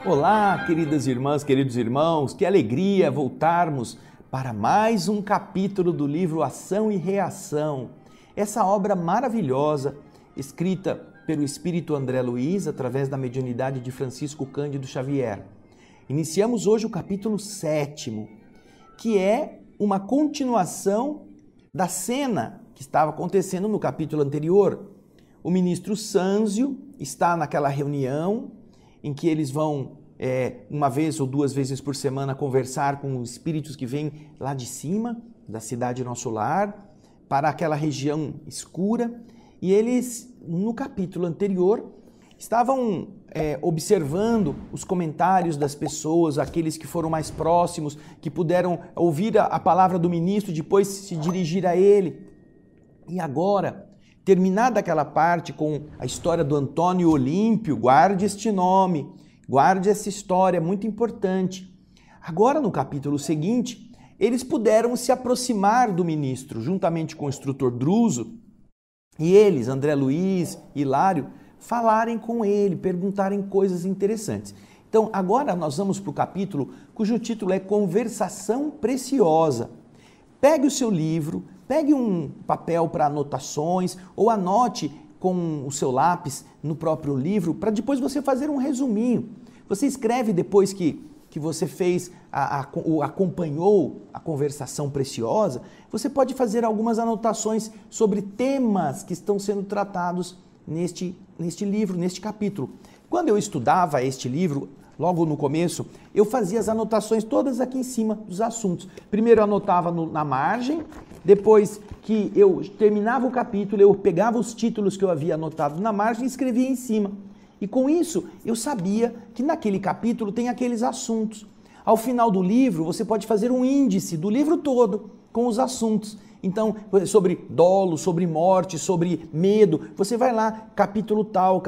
Olá, queridas irmãs, queridos irmãos, que alegria voltarmos para mais um capítulo do livro Ação e Reação. Essa obra maravilhosa, escrita pelo Espírito André Luiz, através da mediunidade de Francisco Cândido Xavier. Iniciamos hoje o capítulo 7º, que é uma continuação da cena que estava acontecendo no capítulo anterior. O ministro Sânzio está naquela reunião em que eles vão, uma vez ou duas vezes por semana, conversar com os espíritos que vêm lá de cima, da cidade Nosso Lar, para aquela região escura. E eles, no capítulo anterior, estavam observando os comentários das pessoas, aqueles que foram mais próximos, que puderam ouvir a palavra do ministro e depois se dirigir a ele. E agora, terminada aquela parte com a história do Antônio Olímpio, guarde este nome, guarde essa história, é muito importante. Agora, no capítulo seguinte, eles puderam se aproximar do ministro, juntamente com o instrutor Druso, e eles, André Luiz, Hilário, falarem com ele, perguntarem coisas interessantes. Então, agora nós vamos para o capítulo cujo título é Conversação Preciosa. Pegue o seu livro, pegue um papel para anotações ou anote com o seu lápis no próprio livro para depois você fazer um resuminho. Você escreve depois que você fez, acompanhou a conversação preciosa, você pode fazer algumas anotações sobre temas que estão sendo tratados neste livro, neste capítulo. Quando eu estudava este livro, logo no começo, eu fazia as anotações todas aqui em cima dos assuntos. Primeiro eu anotava na margem, depois que eu terminava o capítulo, eu pegava os títulos que eu havia anotado na margem e escrevia em cima. E com isso, eu sabia que naquele capítulo tem aqueles assuntos. Ao final do livro, você pode fazer um índice do livro todo com os assuntos. Então, sobre dolo, sobre morte, sobre medo, você vai lá, capítulo tal,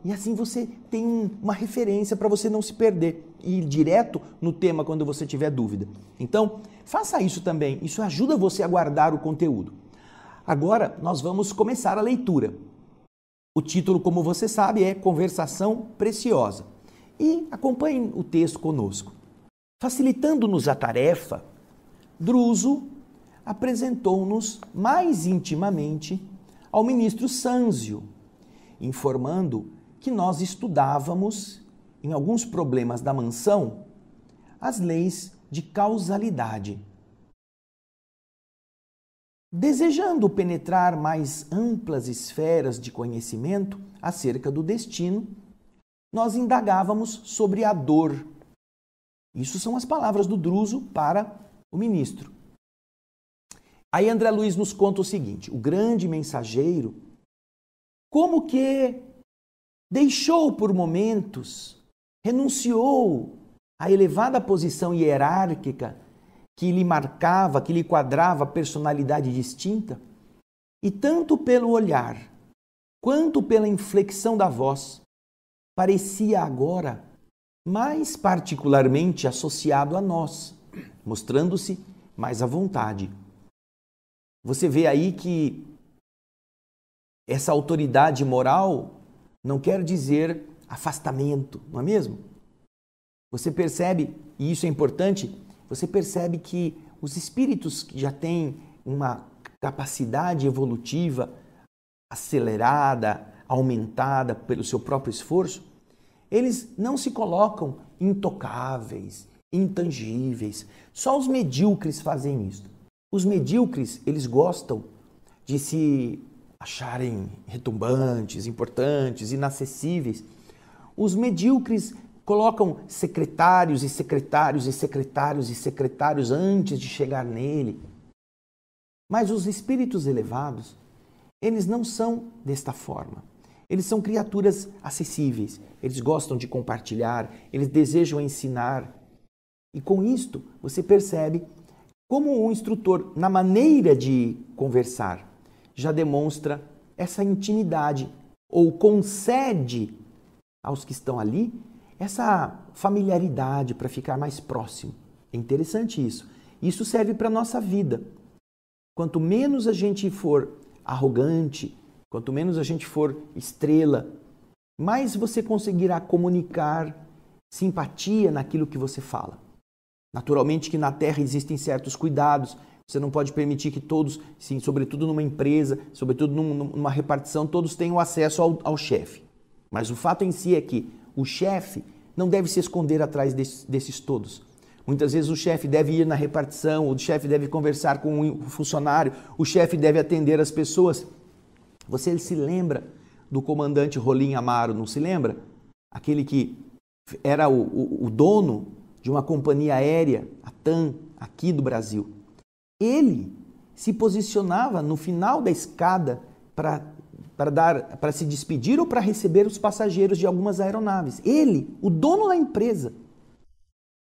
e assim você tem uma referência para você não se perder e ir direto no tema quando você tiver dúvida. Então, faça isso também, isso ajuda você a guardar o conteúdo. Agora, nós vamos começar a leitura. O título, como você sabe, é Conversação Preciosa. E acompanhe o texto conosco. Facilitando-nos a tarefa, Druso apresentou-nos mais intimamente ao ministro Sânzio, informando que nós estudávamos, em alguns problemas da mansão, as leis de causalidade. Desejando penetrar mais amplas esferas de conhecimento acerca do destino, nós indagávamos sobre a dor. Isso são as palavras do Druso para o ministro. Aí André Luiz nos conta o seguinte: o grande mensageiro, como que deixou por momentos, renunciou à elevada posição hierárquica que lhe marcava, que lhe quadrava a personalidade distinta, e tanto pelo olhar, quanto pela inflexão da voz, parecia agora mais particularmente associado a nós, mostrando-se mais à vontade. Você vê aí que essa autoridade moral não quer dizer afastamento, não é mesmo? Você percebe, e isso é importante, você percebe que os espíritos que já têm uma capacidade evolutiva acelerada, aumentada pelo seu próprio esforço, eles não se colocam intocáveis, intangíveis. Só os medíocres fazem isso. Os medíocres, eles gostam de se acharem retumbantes, importantes, inacessíveis. Os medíocres colocam secretários e secretários e secretários e secretários antes de chegar nele. Mas os espíritos elevados, eles não são desta forma. Eles são criaturas acessíveis. Eles gostam de compartilhar, eles desejam ensinar. E com isto, você percebe como o instrutor, na maneira de conversar, já demonstra essa intimidade ou concede aos que estão ali essa familiaridade para ficar mais próximo. É interessante isso. Isso serve para a nossa vida. Quanto menos a gente for arrogante, quanto menos a gente for estrela, mais você conseguirá comunicar simpatia naquilo que você fala. Naturalmente que na terra existem certos cuidados. Você não pode permitir que todos, sim, sobretudo numa empresa, sobretudo numa repartição, todos tenham acesso ao chefe. Mas o fato em si é que o chefe não deve se esconder atrás desses todos. Muitas vezes o chefe deve ir na repartição, o chefe deve conversar com o funcionário, o chefe deve atender as pessoas. Você se lembra do comandante Rolim Amaro, não se lembra? Aquele que era o dono de uma companhia aérea, a TAM, aqui do Brasil. Ele se posicionava no final da escada para se despedir ou para receber os passageiros de algumas aeronaves. Ele, o dono da empresa.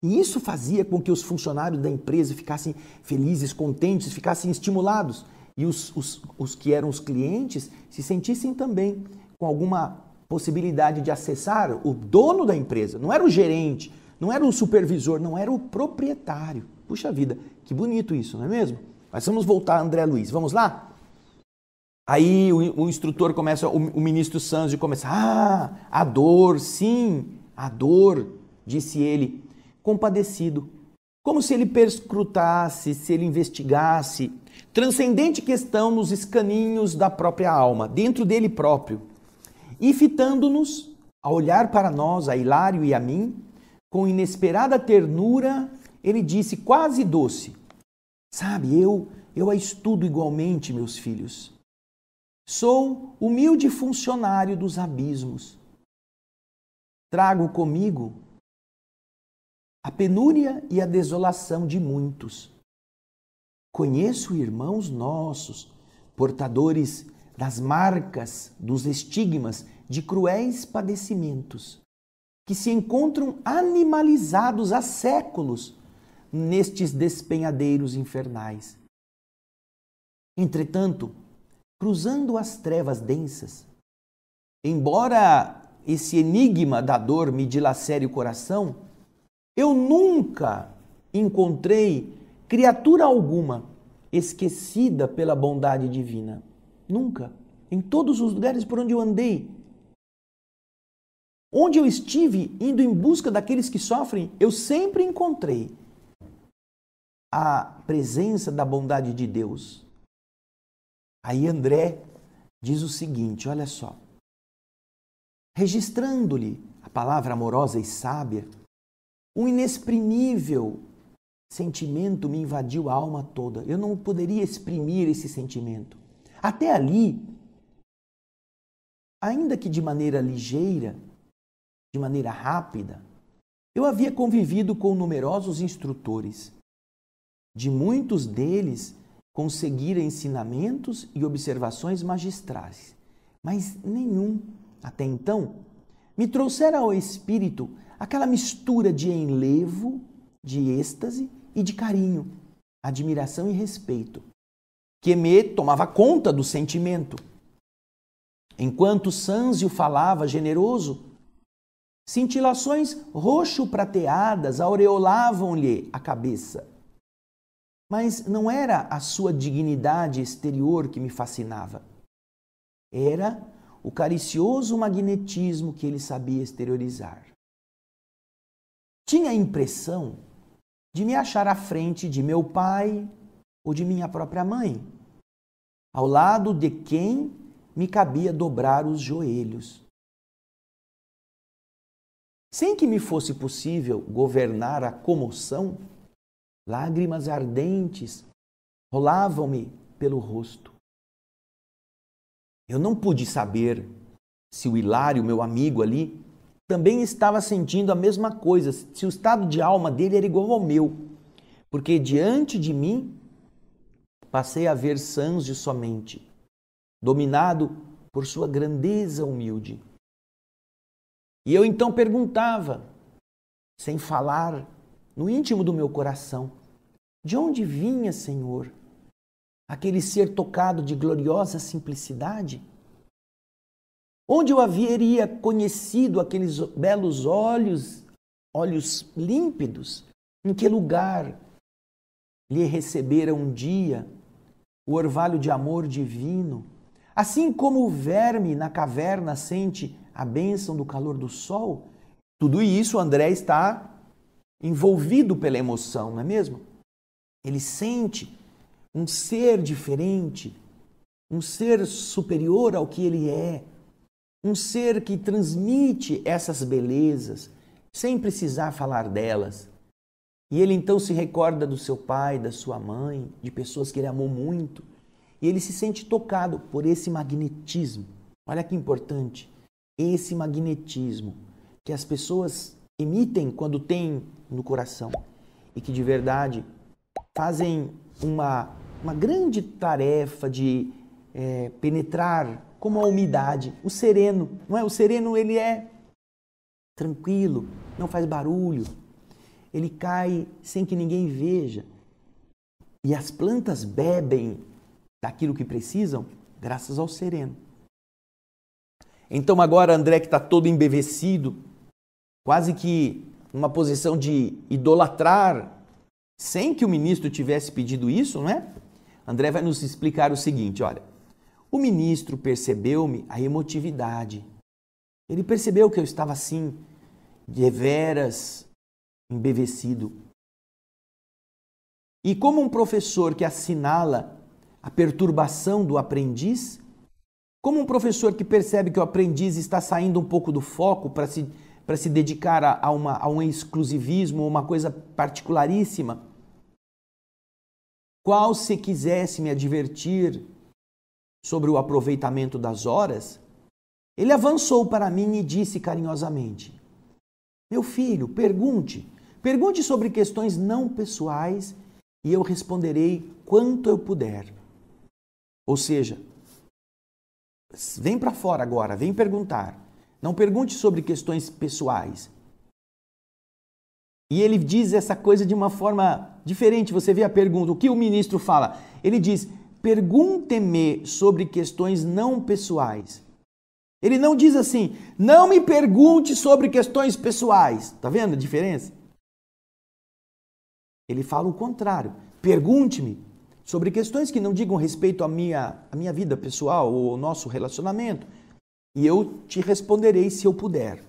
E isso fazia com que os funcionários da empresa ficassem felizes, contentes, ficassem estimulados. E os que eram os clientes se sentissem também com alguma possibilidade de acessar o dono da empresa. Não era o gerente, não era o supervisor, não era o proprietário. Puxa vida, que bonito isso, não é mesmo? Mas vamos voltar a André Luiz, vamos lá? Aí o instrutor começa, o ministro Sanzio começa, a dor, sim, a dor, disse ele, compadecido. Como se ele perscrutasse, se ele investigasse, transcendente questão nos escaninhos da própria alma, dentro dele próprio. E fitando-nos, a olhar para nós, a Hilário e a mim, com inesperada ternura, ele disse, quase doce, sabe, eu a estudo igualmente, meus filhos. Sou humilde funcionário dos abismos. Trago comigo a penúria e a desolação de muitos. Conheço irmãos nossos, portadores das marcas, dos estigmas de cruéis padecimentos, que se encontram animalizados há séculos nestes despenhadeiros infernais. Entretanto, cruzando as trevas densas, embora esse enigma da dor me dilacere o coração, eu nunca encontrei criatura alguma esquecida pela bondade divina. Nunca. Em todos os lugares por onde eu andei, onde eu estive indo em busca daqueles que sofrem, eu sempre encontrei a presença da bondade de Deus. Aí André diz o seguinte, olha só. Registrando-lhe a palavra amorosa e sábia, um inexprimível sentimento me invadiu a alma toda. Eu não poderia exprimir esse sentimento. Até ali, ainda que de maneira ligeira, de maneira rápida, eu havia convivido com numerosos instrutores. De muitos deles conseguira ensinamentos e observações magistrais, mas nenhum, até então, me trouxera ao espírito aquela mistura de enlevo, de êxtase e de carinho, admiração e respeito, que me tomava conta do sentimento. Enquanto Sanzio falava generoso, cintilações roxo-prateadas aureolavam-lhe a cabeça. Mas não era a sua dignidade exterior que me fascinava. Era o caricioso magnetismo que ele sabia exteriorizar. Tinha a impressão de me achar à frente de meu pai ou de minha própria mãe, ao lado de quem me cabia dobrar os joelhos. Sem que me fosse possível governar a comoção, lágrimas ardentes rolavam-me pelo rosto. Eu não pude saber se o Hilário, meu amigo ali, também estava sentindo a mesma coisa, se o estado de alma dele era igual ao meu, porque diante de mim passei a ver Sanzio somente, dominado por sua grandeza humilde. E eu então perguntava, sem falar, no íntimo do meu coração, de onde vinha, Senhor, aquele ser tocado de gloriosa simplicidade? Onde eu haveria conhecido aqueles belos olhos límpidos? Em que lugar lhe recebera um dia o orvalho de amor divino? Assim como o verme na caverna sente a bênção do calor do sol, Tudo isso André está envolvido pela emoção, não é mesmo? Ele sente um ser diferente, um ser superior ao que ele é, um ser que transmite essas belezas, sem precisar falar delas. E ele então se recorda do seu pai, da sua mãe, de pessoas que ele amou muito, e ele se sente tocado por esse magnetismo. Olha que importante, esse magnetismo que as pessoas emitem quando têm no coração e que de verdade fazem uma grande tarefa de penetrar como a umidade, o sereno, não é? O sereno, ele é tranquilo, não faz barulho, ele cai sem que ninguém veja. E as plantas bebem daquilo que precisam graças ao sereno. Então agora André, que está todo embevecido, quase que numa posição de idolatrar, sem que o ministro tivesse pedido isso, não é? André vai nos explicar o seguinte, olha. O ministro percebeu-me a emotividade. Ele percebeu que eu estava assim, deveras embevecido. E como um professor que assinala a perturbação do aprendiz, como um professor que percebe que o aprendiz está saindo um pouco do foco para se dedicar a um exclusivismo, uma coisa particularíssima, qual se quisesse me advertir sobre o aproveitamento das horas, ele avançou para mim e disse carinhosamente: meu filho, pergunte sobre questões não pessoais e eu responderei quanto eu puder. Ou seja, vem para fora agora, vem perguntar. Não pergunte sobre questões pessoais. E ele diz essa coisa de uma forma diferente. Você vê a pergunta, o que o ministro fala? Ele diz: pergunte-me sobre questões não pessoais. Ele não diz assim, não me pergunte sobre questões pessoais. Está vendo a diferença? Ele fala o contrário. Pergunte-me sobre questões que não digam respeito à minha vida pessoal ou ao nosso relacionamento, e eu te responderei se eu puder.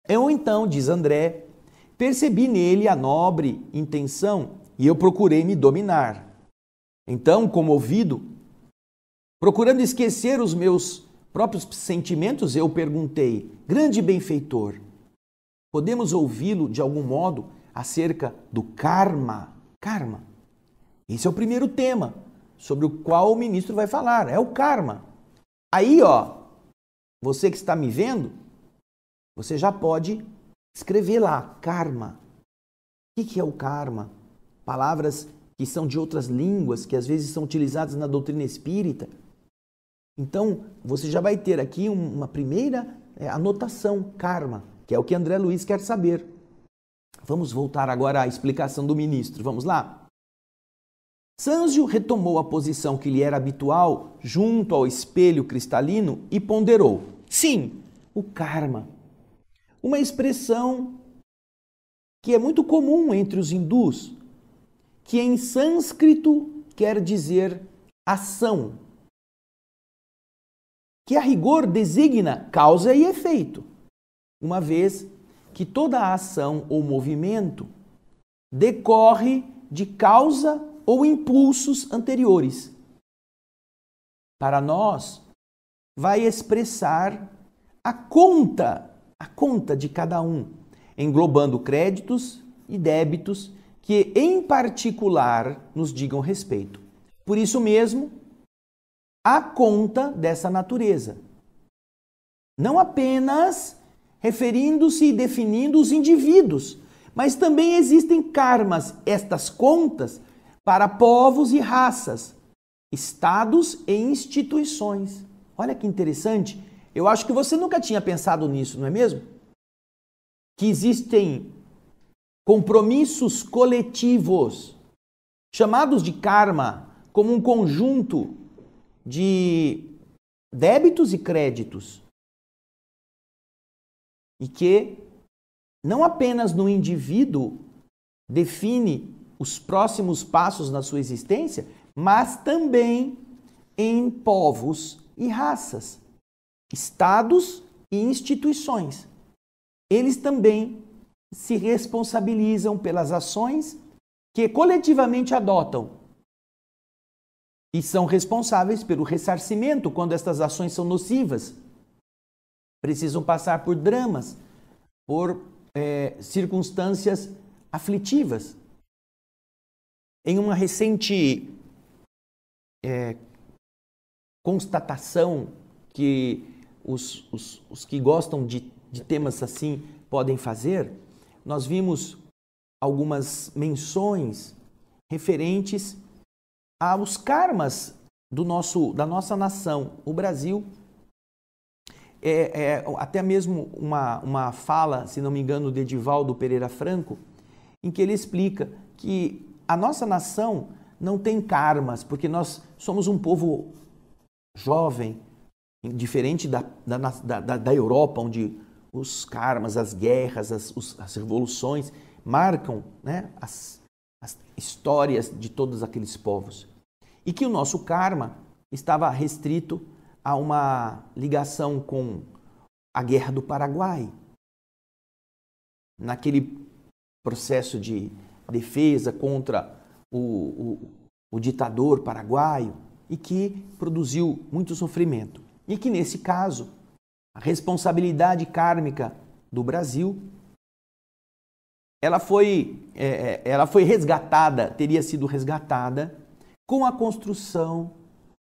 Eu então, diz André, percebi nele a nobre intenção e eu procurei me dominar. Então, comovido, procurando esquecer os meus próprios sentimentos, eu perguntei: grande benfeitor, podemos ouvi-lo de algum modo acerca do karma? Karma. Esse é o primeiro tema sobre o qual o ministro vai falar, é o karma. Aí, ó, você que está me vendo, você já pode escrever lá, karma. O que é o karma? Palavras que são de outras línguas, que às vezes são utilizadas na doutrina espírita. Então, você já vai ter aqui uma primeira anotação, karma, que é o que André Luiz quer saber. Vamos voltar agora à explicação do ministro. Vamos lá? Sanzio retomou a posição que lhe era habitual junto ao espelho cristalino e ponderou. Sim, o karma. Uma expressão que é muito comum entre os hindus, que em sânscrito quer dizer ação, que a rigor designa causa e efeito, uma vez que toda a ação ou movimento decorre de causa ou impulsos anteriores. Para nós, vai expressar a conta de cada um, englobando créditos e débitos que, em particular, nos digam respeito. Por isso mesmo, a conta dessa natureza. Não apenas referindo-se e definindo os indivíduos, mas também existem karmas, estas contas, para povos e raças, estados e instituições. Olha que interessante. Eu acho que você nunca tinha pensado nisso, não é mesmo? Que existem compromissos coletivos, chamados de karma, como um conjunto de débitos e créditos. E que não apenas no indivíduo define os próximos passos na sua existência, mas também em povos e raças, estados e instituições. eles também se responsabilizam pelas ações que coletivamente adotam e são responsáveis pelo ressarcimento quando estas ações são nocivas. Precisam passar por dramas, por circunstâncias aflitivas. Em uma recente constatação que os que gostam de temas assim podem fazer, nós vimos algumas menções referentes aos karmas da nossa nação, o Brasil. Até mesmo uma fala, se não me engano, de Edivaldo Pereira Franco, em que ele explica que a nossa nação não tem karmas, porque nós somos um povo jovem, diferente da Europa, onde os karmas, as guerras, as revoluções marcam, né, as histórias de todos aqueles povos. E que o nosso karma estava restrito a uma ligação com a Guerra do Paraguai, naquele processo de defesa contra o ditador paraguaio e que produziu muito sofrimento. E que, nesse caso, a responsabilidade kármica do Brasil, ela foi resgatada, teria sido resgatada com a construção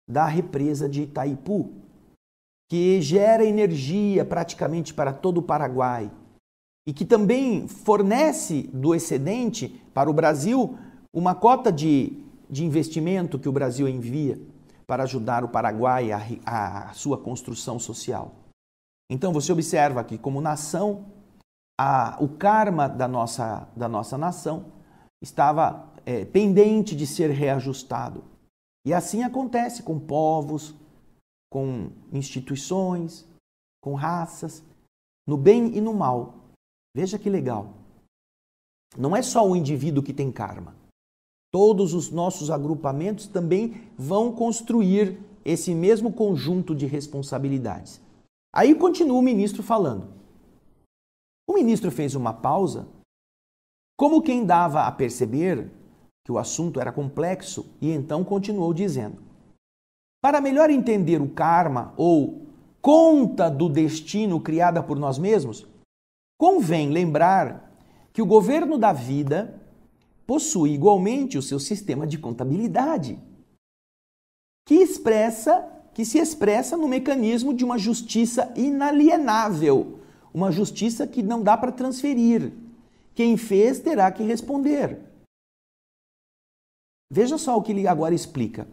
da represa de Itaipu, que gera energia praticamente para todo o Paraguai e que também fornece do excedente para o Brasil uma cota de investimento que o Brasil envia para ajudar o Paraguai a sua construção social. Então você observa que, como nação, o karma da nossa nação estava pendente de ser reajustado. E assim acontece com povos, com instituições, com raças, no bem e no mal. Veja que legal. Não é só o indivíduo que tem karma. Todos os nossos agrupamentos também vão construir esse mesmo conjunto de responsabilidades. Aí continua o ministro falando. O ministro fez uma pausa, como quem dava a perceber que o assunto era complexo, e então continuou dizendo: para melhor entender o karma ou conta do destino criada por nós mesmos, convém lembrar que o governo da vida possui igualmente o seu sistema de contabilidade, que se expressa no mecanismo de uma justiça inalienável, uma justiça que não dá para transferir. Quem fez terá que responder. Veja só o que ele agora explica.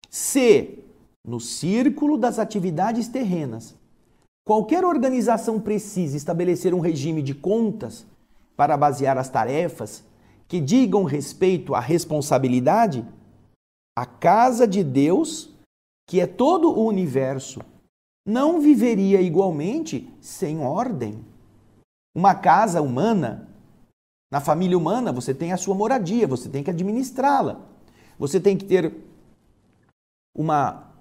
Se, no círculo das atividades terrenas, qualquer organização precisa estabelecer um regime de contas para basear as tarefas que digam respeito à responsabilidade, a casa de Deus, que é todo o universo, não viveria igualmente sem ordem. Uma casa humana, na família humana, você tem a sua moradia, você tem que administrá-la. Você tem que ter uma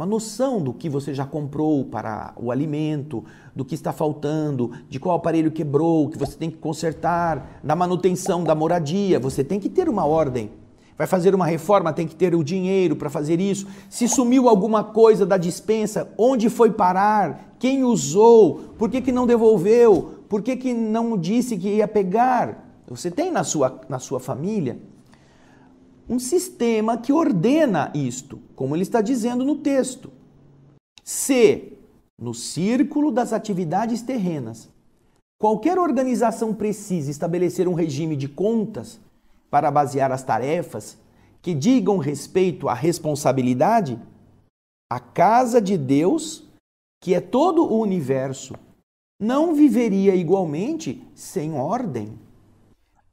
noção do que você já comprou para o alimento, do que está faltando, de qual aparelho quebrou, que você tem que consertar, da manutenção da moradia. Você tem que ter uma ordem. Vai fazer uma reforma, tem que ter o dinheiro para fazer isso. Se sumiu alguma coisa da despensa, onde foi parar? Quem usou? Por que não devolveu? Por que não disse que ia pegar? Você tem na sua família um sistema que ordena isto, como ele está dizendo no texto. Se, no círculo das atividades terrenas, qualquer organização precisa estabelecer um regime de contas para basear as tarefas que digam respeito à responsabilidade, a casa de Deus, que é todo o universo, não viveria igualmente sem ordem.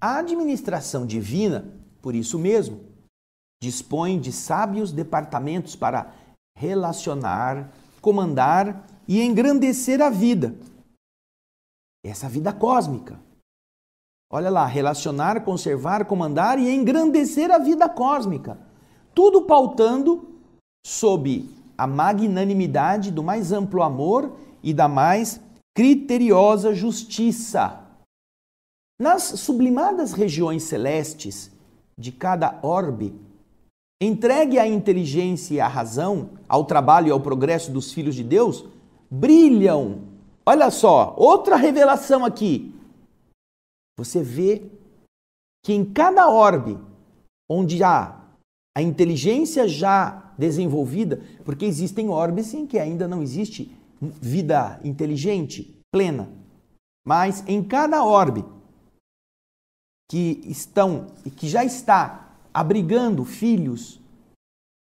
A administração divina, por isso mesmo, dispõe de sábios departamentos para relacionar, comandar e engrandecer a vida. Essa vida cósmica. Olha lá, relacionar, conservar, comandar e engrandecer a vida cósmica. Tudo pautando sob a magnanimidade do mais amplo amor e da mais criteriosa justiça. Nas sublimadas regiões celestes de cada orbe, entregue à inteligência e à razão, ao trabalho e ao progresso dos filhos de Deus, brilham. Olha só, outra revelação aqui. Você vê que em cada orbe, onde há a inteligência já desenvolvida, porque existem orbes em que ainda não existe vida inteligente plena, mas em cada orbe que já está abrigando filhos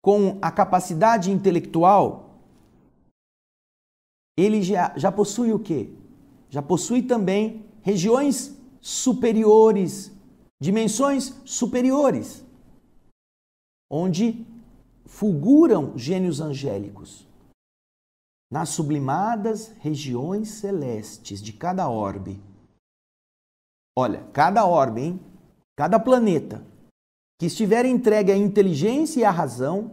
com a capacidade intelectual, ele já possui o quê? Já possui também regiões superiores, dimensões superiores, onde fulguram gênios angélicos. Nas sublimadas regiões celestes de cada orbe. Olha, cada orbe, hein? Cada planeta que estiver entregue à inteligência e à razão,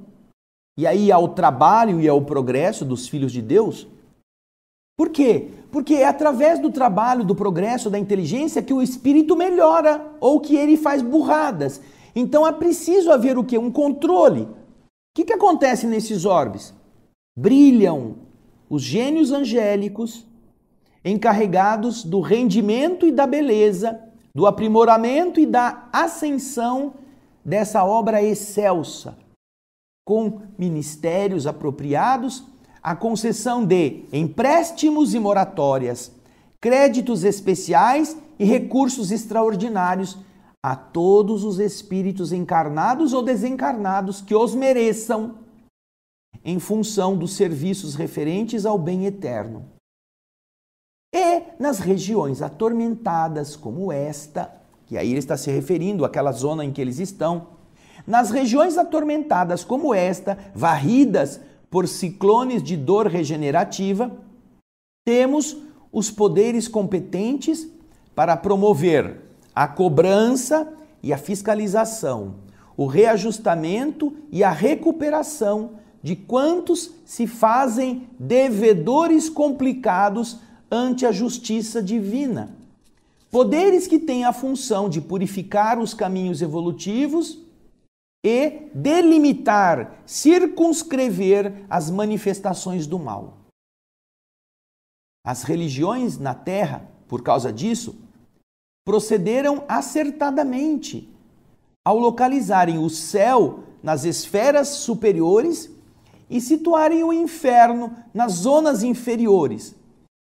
e aí ao trabalho e ao progresso dos filhos de Deus. Por quê? Porque é através do trabalho, do progresso, da inteligência que o espírito melhora ou que ele faz burradas. Então é preciso haver o quê? Um controle. O que acontece nesses orbes? Brilham os gênios angélicos encarregados do rendimento e da beleza, do aprimoramento e da ascensão dessa obra excelsa, com ministérios apropriados, a concessão de empréstimos e moratórias, créditos especiais e recursos extraordinários a todos os espíritos encarnados ou desencarnados que os mereçam, em função dos serviços referentes ao bem eterno. E nas regiões atormentadas como esta, que aí ele está se referindo àquela zona em que eles estão, nas regiões atormentadas como esta, varridas por ciclones de dor regenerativa, temos os poderes competentes para promover a cobrança e a fiscalização, o reajustamento e a recuperação de quantos se fazem devedores complicados ante a justiça divina. Poderes que têm a função de purificar os caminhos evolutivos e delimitar, circunscrever as manifestações do mal. As religiões na Terra, por causa disso, procederam acertadamente ao localizarem o céu nas esferas superiores e situarem o inferno nas zonas inferiores,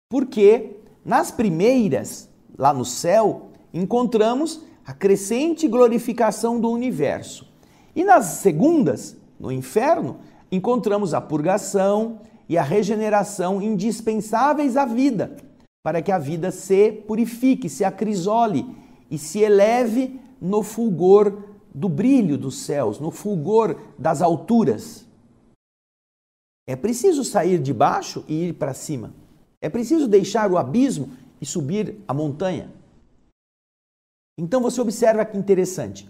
porque nas primeiras, lá no céu, encontramos a crescente glorificação do universo. E nas segundas, no inferno, encontramos a purgação e a regeneração indispensáveis à vida, para que a vida se purifique, se acrisole e se eleve no fulgor do brilho dos céus, no fulgor das alturas. É preciso sair de baixo e ir para cima. É preciso deixar o abismo e subir a montanha. Então você observa que interessante.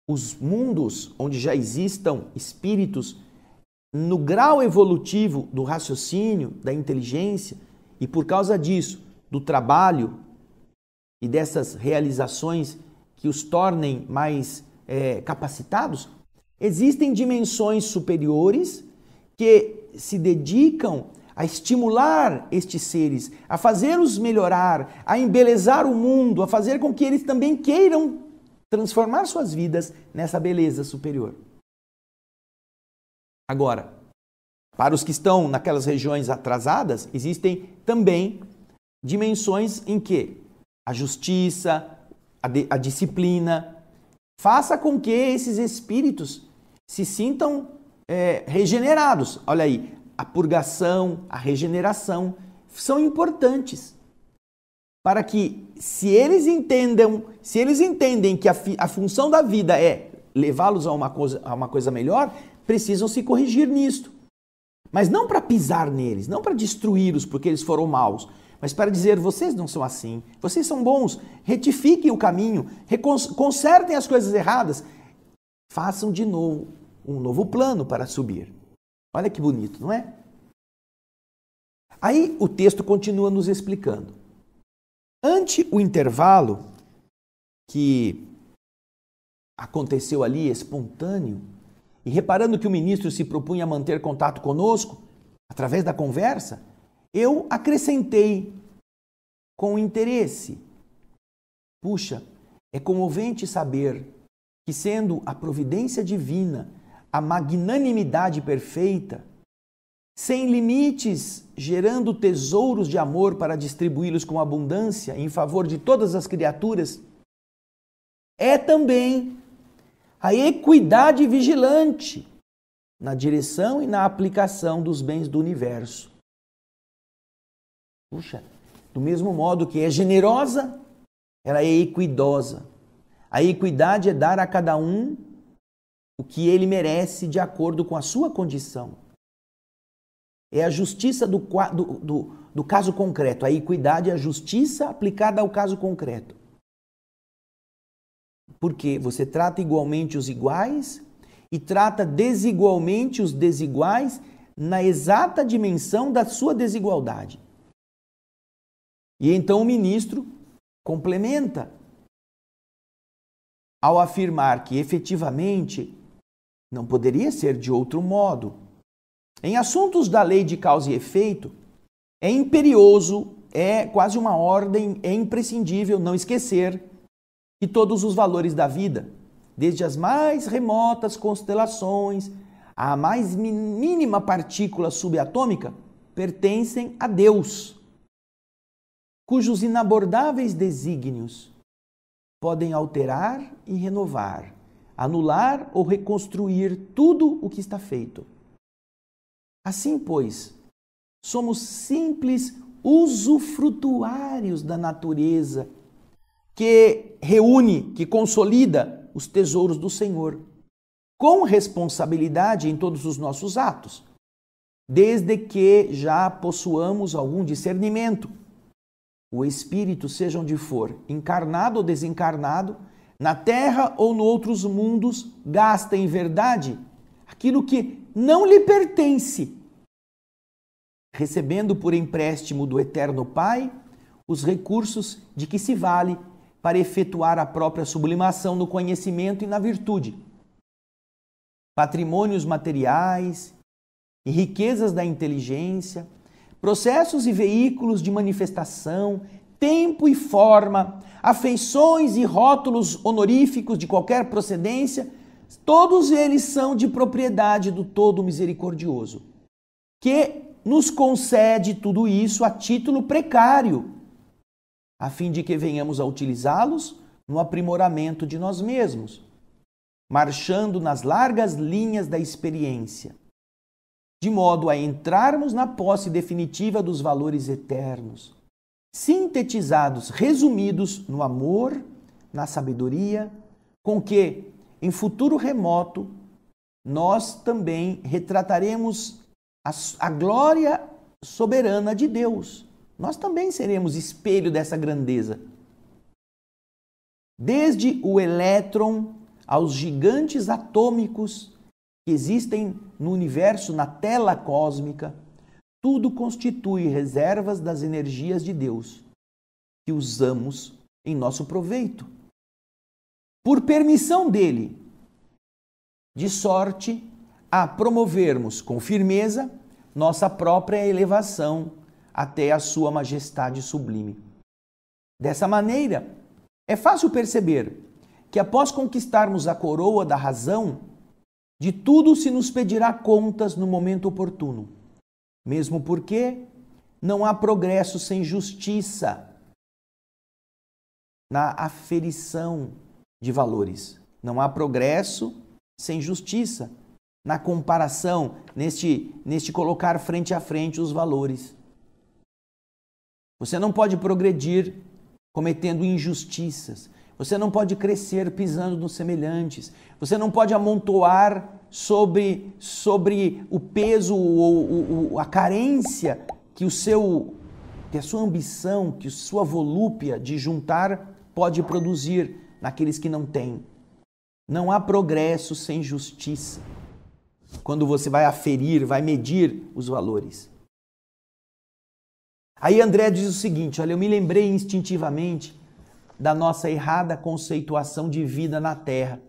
Os mundos onde já existam espíritos no grau evolutivo do raciocínio, da inteligência, e por causa disso, do trabalho e dessas realizações que os tornem mais capacitados, existem dimensões superiores que se dedicam a estimular estes seres, a fazê-los melhorar, a embelezar o mundo, a fazer com que eles também queiram transformar suas vidas nessa beleza superior. Agora, para os que estão naquelas regiões atrasadas, existem também dimensões em que a justiça, a disciplina, faça com que esses espíritos se sintam regenerados. Olha aí, a purgação, a regeneração são importantes para que, se eles entendem que a função da vida é levá-los a uma coisa melhor, precisam se corrigir nisto. Mas não para pisar neles, não para destruí-los porque eles foram maus, mas para dizer, vocês não são assim, vocês são bons, retifiquem o caminho, consertem as coisas erradas, façam de novo um novo plano para subir. Olha que bonito, não é? Aí o texto continua nos explicando. Ante o intervalo que aconteceu ali espontâneo, e reparando que o ministro se propunha a manter contato conosco, através da conversa, eu acrescentei com interesse. Puxa, é comovente saber que, sendo a providência divina, a magnanimidade perfeita, sem limites, gerando tesouros de amor para distribuí-los com abundância em favor de todas as criaturas, é também a equidade vigilante na direção e na aplicação dos bens do universo. Puxa, do mesmo modo que é generosa, ela é equidosa. A equidade é dar a cada um o que ele merece de acordo com a sua condição. É a justiça do caso concreto. A equidade é a justiça aplicada ao caso concreto. Porque você trata igualmente os iguais e trata desigualmente os desiguais na exata dimensão da sua desigualdade. E então o ministro complementa ao afirmar que efetivamente não poderia ser de outro modo. Em assuntos da lei de causa e efeito, é imperioso, é quase uma ordem, é imprescindível não esquecer que todos os valores da vida, desde as mais remotas constelações à mais mínima partícula subatômica, pertencem a Deus, cujos inabordáveis desígnios podem alterar e renovar, anular ou reconstruir tudo o que está feito. Assim, pois, somos simples usufrutuários da natureza que reúne, que consolida os tesouros do Senhor, com responsabilidade em todos os nossos atos, desde que já possuamos algum discernimento. O espírito, seja onde for, encarnado ou desencarnado, na terra ou nos outros mundos, gasta em verdade aquilo que não lhe pertence, recebendo por empréstimo do Eterno Pai os recursos de que se vale para efetuar a própria sublimação no conhecimento e na virtude. Patrimônios materiais e riquezas da inteligência, processos e veículos de manifestação, tempo e forma, afeições e rótulos honoríficos de qualquer procedência, todos eles são de propriedade do Todo Misericordioso, que nos concede tudo isso a título precário, a fim de que venhamos a utilizá-los no aprimoramento de nós mesmos, marchando nas largas linhas da experiência, de modo a entrarmos na posse definitiva dos valores eternos, sintetizados, resumidos no amor, na sabedoria, com que, em futuro remoto, nós também retrataremos a glória soberana de Deus. Nós também seremos espelho dessa grandeza. Desde o elétron aos gigantes atômicos que existem no universo, na tela cósmica, tudo constitui reservas das energias de Deus, que usamos em nosso proveito, por permissão dele, de sorte a promovermos com firmeza nossa própria elevação até a sua majestade sublime. Dessa maneira, é fácil perceber que após conquistarmos a coroa da razão, de tudo se nos pedirá contas no momento oportuno, mesmo porque não há progresso sem justiça na aferição de valores. Não há progresso sem justiça na comparação, neste colocar frente a frente os valores. Você não pode progredir cometendo injustiças. Você não pode crescer pisando nos semelhantes. Você não pode amontoar sobre o peso ou a carência que a sua ambição, que a sua volúpia de juntar pode produzir naqueles que não têm. Não há progresso sem justiça. Quando você vai aferir, vai medir os valores. Aí André diz o seguinte, olha, eu me lembrei instintivamente da nossa errada conceituação de vida na Terra.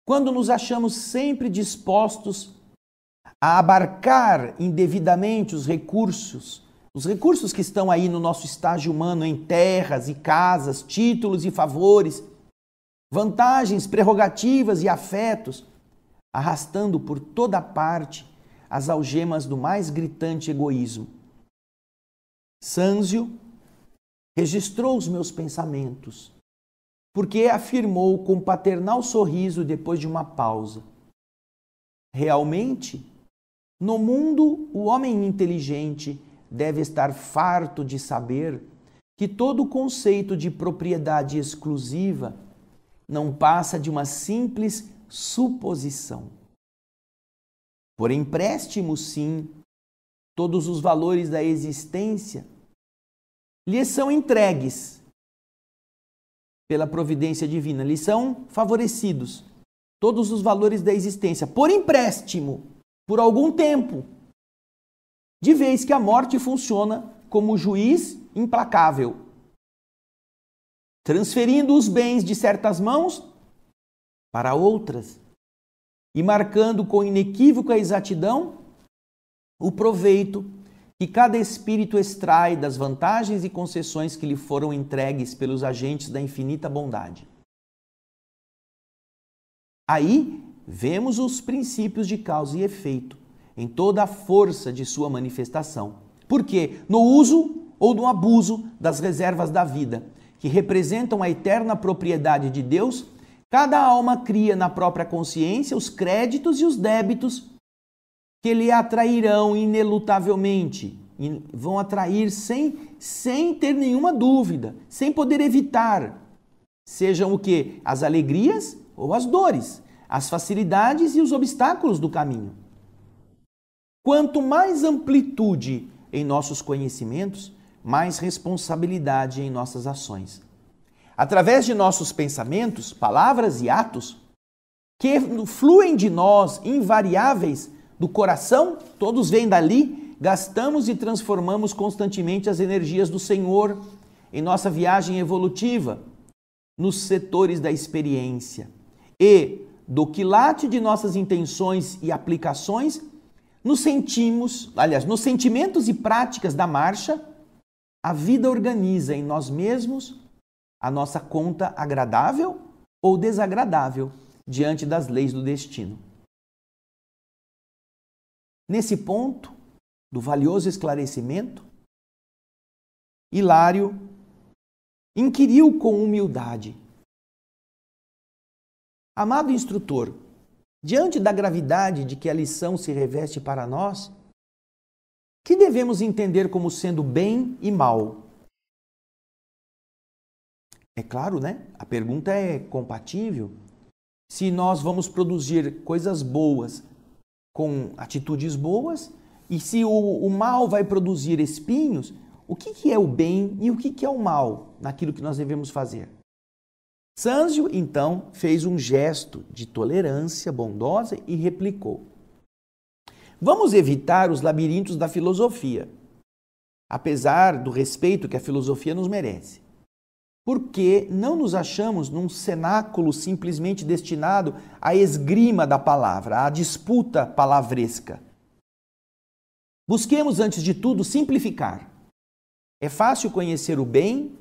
Quando nos achamos sempre dispostos a abarcar indevidamente os recursos que estão aí no nosso estágio humano em terras e casas, títulos e favores, vantagens, prerrogativas e afetos, arrastando por toda parte as algemas do mais gritante egoísmo. Sânzio registrou os meus pensamentos, porque afirmou com paternal sorriso depois de uma pausa: realmente, no mundo, o homem inteligente deve estar farto de saber que todo conceito de propriedade exclusiva não passa de uma simples suposição. Por empréstimo, sim, todos os valores da existência lhes são entregues pela providência divina, lhes são favorecidos todos os valores da existência, por empréstimo, por algum tempo, de vez que a morte funciona como juiz implacável, transferindo os bens de certas mãos para outras e marcando com inequívoca exatidão o proveito que cada espírito extrai das vantagens e concessões que lhe foram entregues pelos agentes da infinita bondade. Aí vemos os princípios de causa e efeito em toda a força de sua manifestação. Porque no uso ou no abuso das reservas da vida, que representam a eterna propriedade de Deus, cada alma cria na própria consciência os créditos e os débitos que lhe atrairão inelutavelmente, vão atrair sem ter nenhuma dúvida, sem poder evitar, sejam o quê? As alegrias ou as dores, as facilidades e os obstáculos do caminho. Quanto mais amplitude em nossos conhecimentos, mais responsabilidade em nossas ações. Através de nossos pensamentos, palavras e atos, que fluem de nós, invariáveis, do coração, todos vêm dali, gastamos e transformamos constantemente as energias do Senhor em nossa viagem evolutiva, nos setores da experiência. E, do quilate de nossas intenções e aplicações, nos sentimentos e práticas da marcha, a vida organiza em nós mesmos a nossa conta agradável ou desagradável diante das leis do destino. Nesse ponto do valioso esclarecimento, Hilário inquiriu com humildade: amado instrutor, diante da gravidade de que a lição se reveste para nós, que devemos entender como sendo bem e mal? É claro, né? A pergunta é compatível. Se nós vamos produzir coisas boas com atitudes boas, e se o mal vai produzir espinhos, o que é o bem e o que é o mal naquilo que nós devemos fazer? Sânzio, então, fez um gesto de tolerância bondosa e replicou: vamos evitar os labirintos da filosofia, apesar do respeito que a filosofia nos merece. Porque não nos achamos num cenáculo simplesmente destinado à esgrima da palavra, à disputa palavresca. Busquemos, antes de tudo, simplificar. É fácil conhecer o bem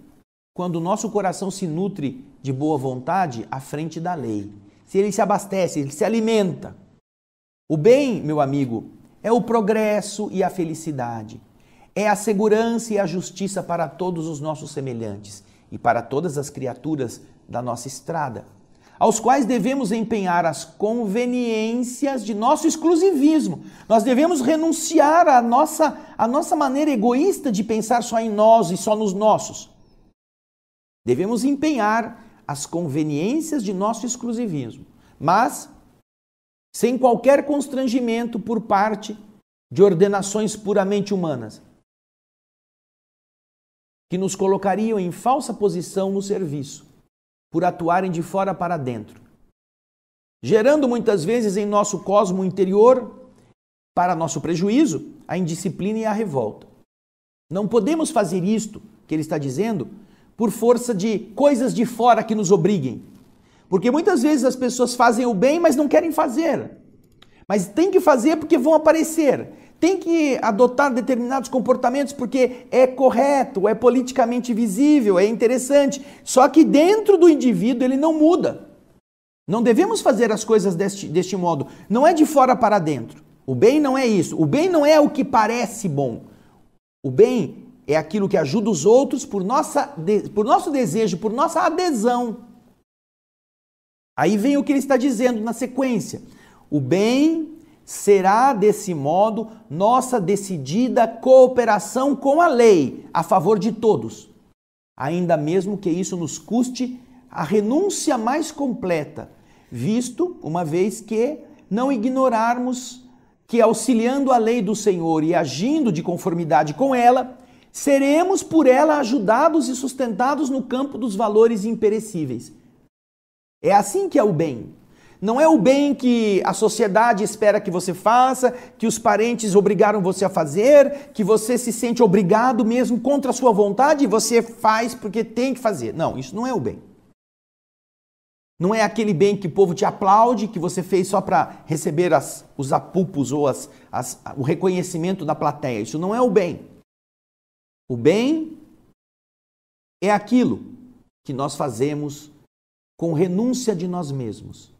quando o nosso coração se nutre de boa vontade à frente da lei. Se ele se abastece, ele se alimenta. O bem, meu amigo, é o progresso e a felicidade. É a segurança e a justiça para todos os nossos semelhantes e para todas as criaturas da nossa estrada, aos quais devemos empenhar as conveniências de nosso exclusivismo. Nós devemos renunciar à nossa maneira egoísta de pensar só em nós e só nos nossos. Devemos empenhar as conveniências de nosso exclusivismo, mas sem qualquer constrangimento por parte de ordenações puramente humanas, que nos colocariam em falsa posição no serviço, por atuarem de fora para dentro, gerando muitas vezes em nosso cosmo interior, para nosso prejuízo, a indisciplina e a revolta. Não podemos fazer isto, que ele está dizendo, por força de coisas de fora que nos obriguem. Porque muitas vezes as pessoas fazem o bem, mas não querem fazer. Mas tem que fazer porque vão aparecer. Tem que adotar determinados comportamentos porque é correto, é politicamente visível, é interessante. Só que dentro do indivíduo ele não muda. Não devemos fazer as coisas deste modo. Não é de fora para dentro. O bem não é isso. O bem não é o que parece bom. O bem é aquilo que ajuda os outros por nosso desejo, por nossa adesão. Aí vem o que ele está dizendo na sequência. O bem será, desse modo, nossa decidida cooperação com a lei, a favor de todos. Ainda mesmo que isso nos custe a renúncia mais completa, visto, uma vez que não ignorarmos que, auxiliando a lei do Senhor e agindo de conformidade com ela, seremos por ela ajudados e sustentados no campo dos valores imperecíveis. É assim que é o bem. Não é o bem que a sociedade espera que você faça, que os parentes obrigaram você a fazer, que você se sente obrigado mesmo contra a sua vontade e você faz porque tem que fazer. Não, isso não é o bem. Não é aquele bem que o povo te aplaude, que você fez só para receber os apupos ou o reconhecimento da plateia. Isso não é o bem. O bem é aquilo que nós fazemos com renúncia de nós mesmos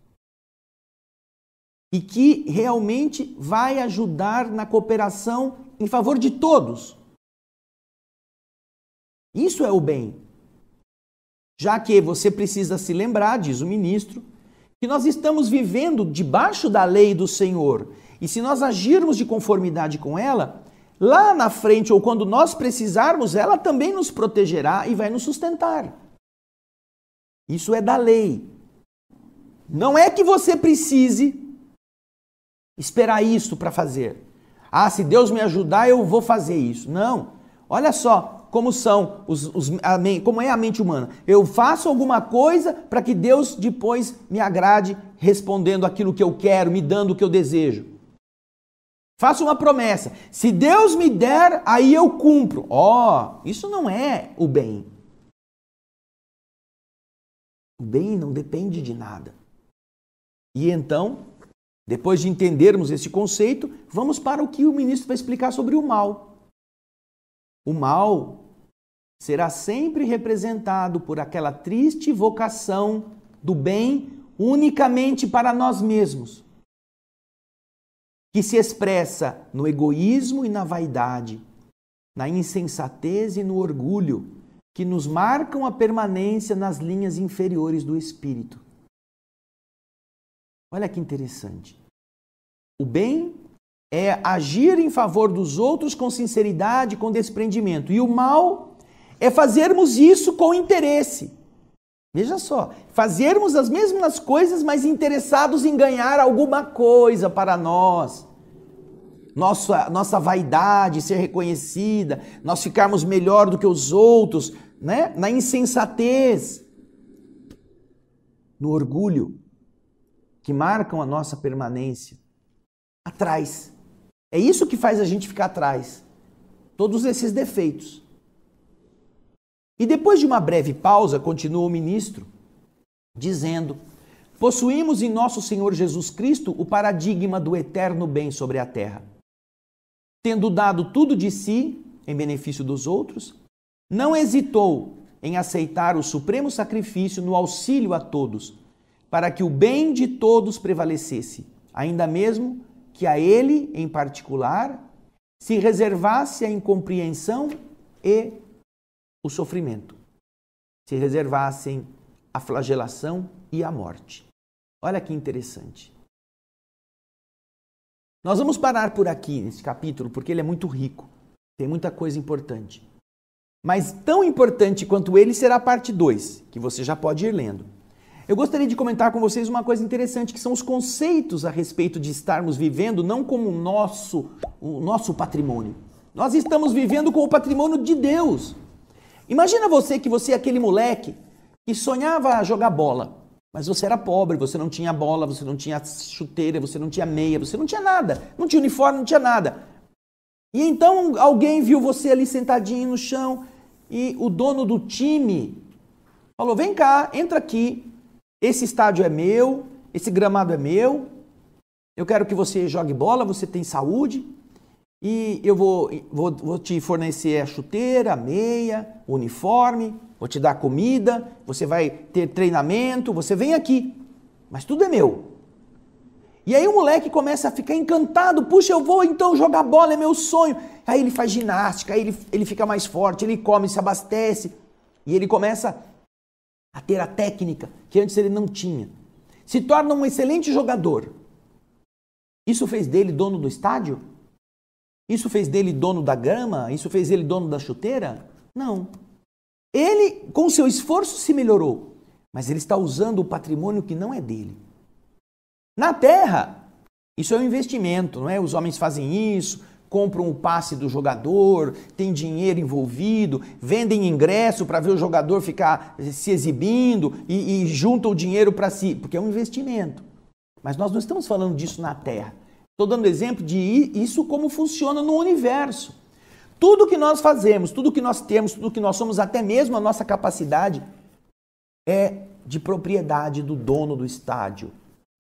e que realmente vai ajudar na cooperação em favor de todos. Isso é o bem. Já que você precisa se lembrar, diz o ministro, que nós estamos vivendo debaixo da lei do Senhor. E se nós agirmos de conformidade com ela, lá na frente ou quando nós precisarmos, ela também nos protegerá e vai nos sustentar. Isso é da lei. Não é que você precise esperar isso para fazer. Ah, se Deus me ajudar, eu vou fazer isso. Não. Olha só como são como é a mente humana. Eu faço alguma coisa para que Deus depois me agrade respondendo aquilo que eu quero, me dando o que eu desejo. Faço uma promessa. Se Deus me der, aí eu cumpro. Isso não é o bem. O bem não depende de nada. E então, depois de entendermos esse conceito, vamos para o que o ministro vai explicar sobre o mal. O mal será sempre representado por aquela triste vocação do bem unicamente para nós mesmos, que se expressa no egoísmo e na vaidade, na insensatez e no orgulho, que nos marcam a permanência nas linhas inferiores do espírito. Olha que interessante. O bem é agir em favor dos outros com sinceridade, com desprendimento. E o mal é fazermos isso com interesse. Veja só, fazermos as mesmas coisas, mas interessados em ganhar alguma coisa para nós. Nossa vaidade ser reconhecida, nós ficarmos melhor do que os outros, né? Na insensatez, no orgulho, que marcam a nossa permanência atrás. É isso que faz a gente ficar atrás. Todos esses defeitos. E depois de uma breve pausa, continua o ministro, dizendo: possuímos em nosso Senhor Jesus Cristo o paradigma do eterno bem sobre a terra. Tendo dado tudo de si em benefício dos outros, não hesitou em aceitar o supremo sacrifício no auxílio a todos, para que o bem de todos prevalecesse, ainda mesmo que a ele, em particular, se reservasse a incompreensão e o sofrimento, se reservassem a flagelação e a morte. Olha que interessante. Nós vamos parar por aqui nesse capítulo, porque ele é muito rico, tem muita coisa importante. Mas tão importante quanto ele será a parte 2, que você já pode ir lendo. Eu gostaria de comentar com vocês uma coisa interessante, que são os conceitos a respeito de estarmos vivendo não como o nosso patrimônio. Nós estamos vivendo com o patrimônio de Deus. Imagina você que você é aquele moleque que sonhava jogar bola, mas você era pobre, você não tinha bola, você não tinha chuteira, você não tinha meia, você não tinha nada, não tinha uniforme, não tinha nada. E então alguém viu você ali sentadinho no chão e o dono do time falou: vem cá, entra aqui, esse estádio é meu, esse gramado é meu, eu quero que você jogue bola, você tem saúde e eu vou te fornecer a chuteira, a meia, o uniforme, vou te dar comida, você vai ter treinamento, você vem aqui, mas tudo é meu. E aí o moleque começa a ficar encantado, puxa, eu vou então jogar bola, é meu sonho. Aí ele faz ginástica, aí ele fica mais forte, ele come, se abastece e ele começa a ter a técnica que antes ele não tinha. Se torna um excelente jogador. Isso fez dele dono do estádio? Isso fez dele dono da grama? Isso fez ele dono da chuteira? Não. Ele, com seu esforço, se melhorou, mas ele está usando o patrimônio que não é dele. Na terra, isso é um investimento, não é? Os homens fazem isso, compram o passe do jogador, tem dinheiro envolvido, vendem ingresso para ver o jogador ficar se exibindo e juntam o dinheiro para si, porque é um investimento. Mas nós não estamos falando disso na terra. Estou dando exemplo de isso como funciona no universo. Tudo que nós fazemos, tudo que nós temos, tudo que nós somos, até mesmo a nossa capacidade, é de propriedade do dono do estádio,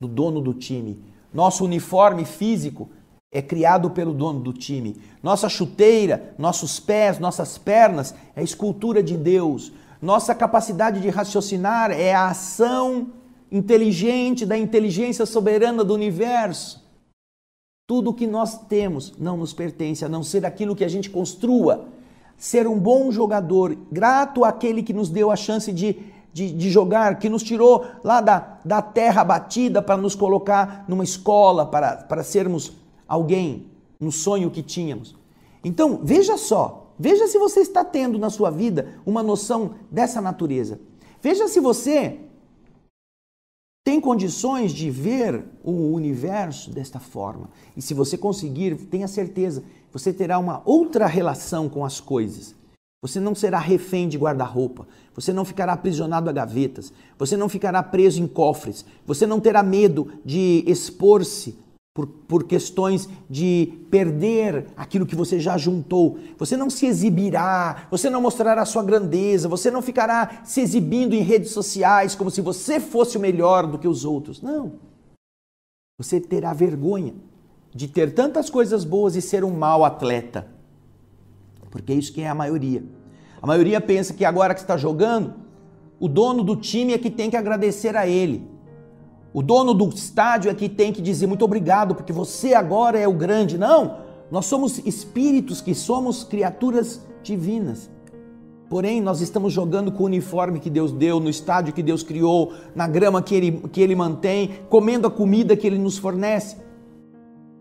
do dono do time. Nosso uniforme físico é criado pelo dono do time. Nossa chuteira, nossos pés, nossas pernas é escultura de Deus. Nossa capacidade de raciocinar é a ação inteligente da inteligência soberana do universo. Tudo o que nós temos não nos pertence, a não ser aquilo que a gente construa. Ser um bom jogador, grato àquele que nos deu a chance de jogar, que nos tirou lá da terra batida para nos colocar numa escola, para sermos alguém no sonho que tínhamos. Então, veja só, veja se você está tendo na sua vida uma noção dessa natureza. Veja se você tem condições de ver o universo desta forma. E se você conseguir, tenha certeza, você terá uma outra relação com as coisas. Você não será refém de guarda-roupa, você não ficará aprisionado a gavetas, você não ficará preso em cofres, você não terá medo de expor-se por questões de perder aquilo que você já juntou. Você não se exibirá, você não mostrará a sua grandeza, você não ficará se exibindo em redes sociais como se você fosse o melhor do que os outros. Não. Você terá vergonha de ter tantas coisas boas e ser um mau atleta. Porque é isso que é a maioria. A maioria pensa que agora que está jogando, o dono do time é que tem que agradecer a ele. O dono do estádio é que tem que dizer muito obrigado, porque você agora é o grande. Não, nós somos espíritos que somos criaturas divinas. Porém, nós estamos jogando com o uniforme que Deus deu, no estádio que Deus criou, na grama que Ele mantém, comendo a comida que Ele nos fornece.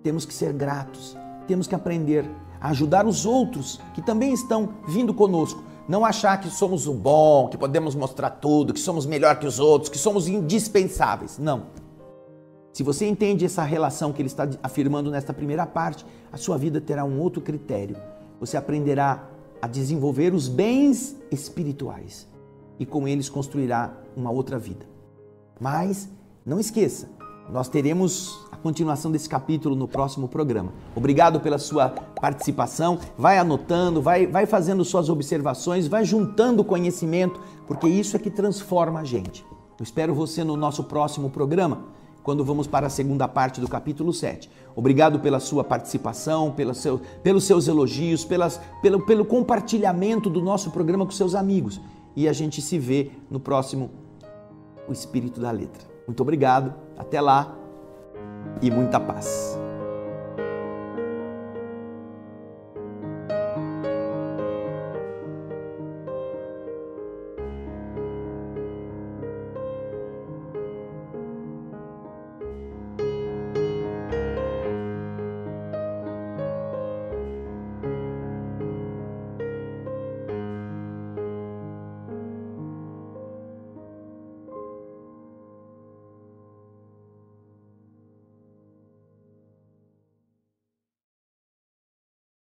Temos que ser gratos, temos que aprender a ajudar os outros que também estão vindo conosco. Não achar que somos o bom, que podemos mostrar tudo, que somos melhor que os outros, que somos indispensáveis. Não. Se você entende essa relação que ele está afirmando nesta primeira parte, a sua vida terá um outro critério. Você aprenderá a desenvolver os bens espirituais e com eles construirá uma outra vida. Mas não esqueça, nós teremos a continuação desse capítulo no próximo programa. Obrigado pela sua participação. Vai anotando, vai fazendo suas observações, vai juntando conhecimento, porque isso é que transforma a gente. Eu espero você no nosso próximo programa, quando vamos para a segunda parte do capítulo 7. Obrigado pela sua participação, pelos seus elogios, pelo compartilhamento do nosso programa com seus amigos. E a gente se vê no próximo O Espírito da Letra. Muito obrigado, até lá e muita paz.